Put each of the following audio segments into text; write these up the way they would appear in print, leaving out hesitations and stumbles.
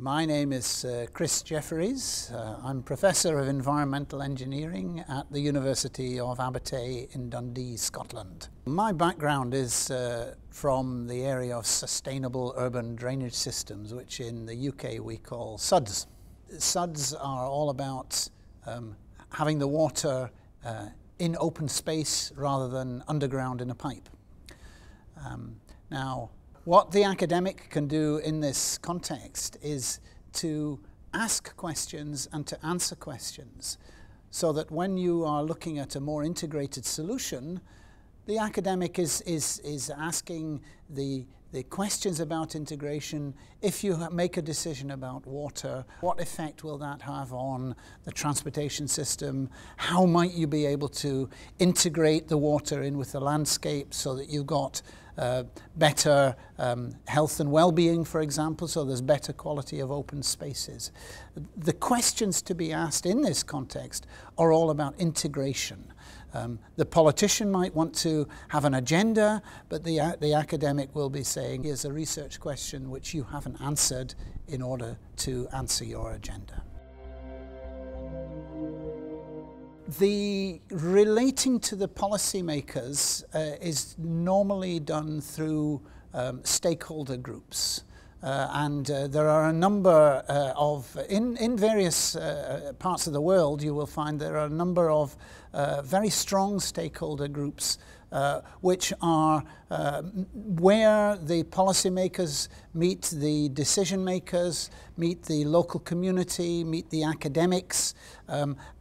My name is Chris Jefferies. I'm Professor of Environmental Engineering at the University of Abertay in Dundee, Scotland. My background is from the area of sustainable urban drainage systems, which in the UK we call SUDs. SUDs are all about having the water in open space rather than underground in a pipe. Now, what the academic can do in this context is to ask questions and to answer questions, so that when you are looking at a more integrated solution, the academic is asking the questions about integration. If you make a decision about water, what effect will that have on the transportation system? How might you be able to integrate the water in with the landscape so that you've got better health and well-being, for example, so there's better quality of open spaces. The questions to be asked in this context are all about integration. The politician might want to have an agenda, but the academic will be saying, here's a research question which you haven't answered in order to answer your agenda. The relating to the policymakers is normally done through stakeholder groups. And there are a number in various parts of the world, you will find there are a number of very strong stakeholder groups which are where the policymakers meet the decision makers, meet the local community, meet the academics,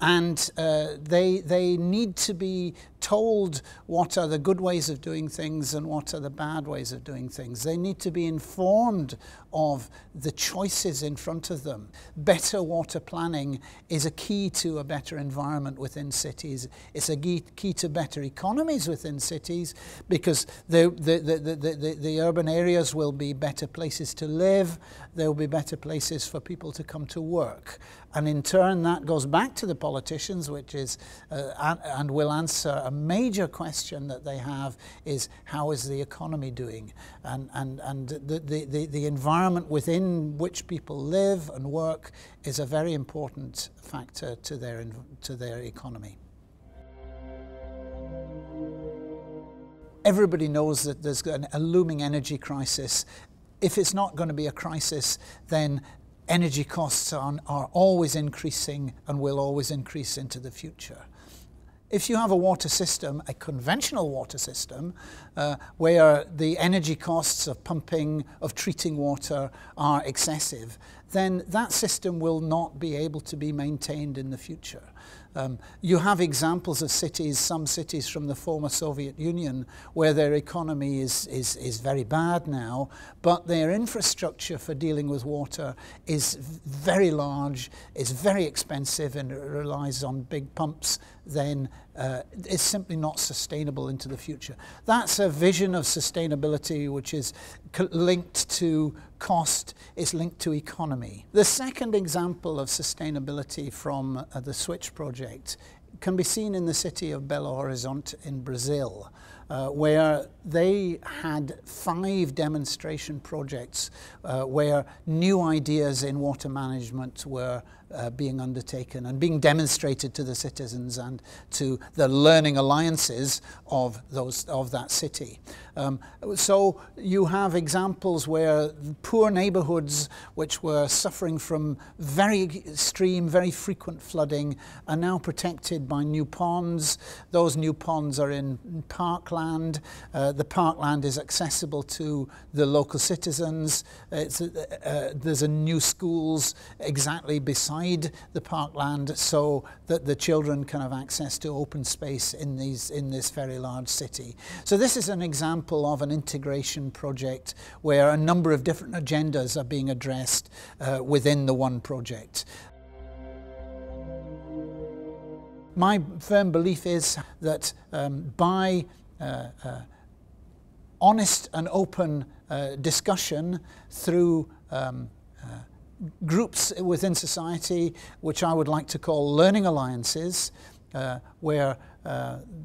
and they need to be told what are the good ways of doing things and what are the bad ways of doing things. They need to be informed of the choices in front of them. Better water planning is a key to a better environment within cities. It's a key to better economies within cities, because the urban areas will be better places to live, there will be better places for people to come to work. And in turn that goes back to the politicians, which is, and will answer a major question that they have, is how is the economy doing? And the environment within which people live and work is a very important factor to their economy. Everybody knows that there's a looming energy crisis. If it's not going to be a crisis, then energy costs are always increasing and will always increase into the future. If you have a water system, a conventional water system, where the energy costs of pumping, of treating water are excessive, then that system will not be able to be maintained in the future. You have examples of cities, some cities from the former Soviet Union, where their economy is very bad now, but their infrastructure for dealing with water is very large, is very expensive, and it relies on big pumps. Then it's simply not sustainable into the future. That's a vision of sustainability which is linked to cost, is linked to economy. The second example of sustainability from the Switch project can be seen in the city of Belo Horizonte in Brazil, where they had 5 demonstration projects where new ideas in water management were being undertaken and being demonstrated to the citizens and to the learning alliances of that city. So you have examples where poor neighborhoods which were suffering from very extreme, very frequent flooding are now protected by new ponds. Those new ponds are in parkland. The parkland is accessible to the local citizens. There's a new schools exactly beside the parkland, so that the children can have access to open space in this very large city. So this is an example of an integration project where a number of different agendas are being addressed within the one project. My firm belief is that by honest and open discussion through groups within society, which I would like to call learning alliances, where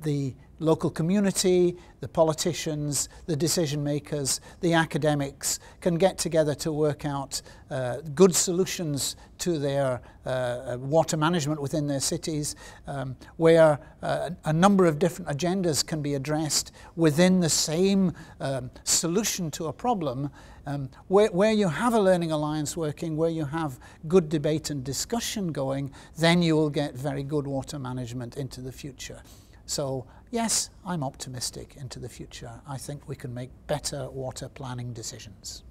the local community, the politicians, the decision makers, the academics can get together to work out good solutions to their water management within their cities, where a number of different agendas can be addressed within the same solution to a problem, where you have a learning alliance working, where you have good debate and discussion going, then you will get very good water management into the future. So yes, I'm optimistic into the future. I think we can make better water planning decisions.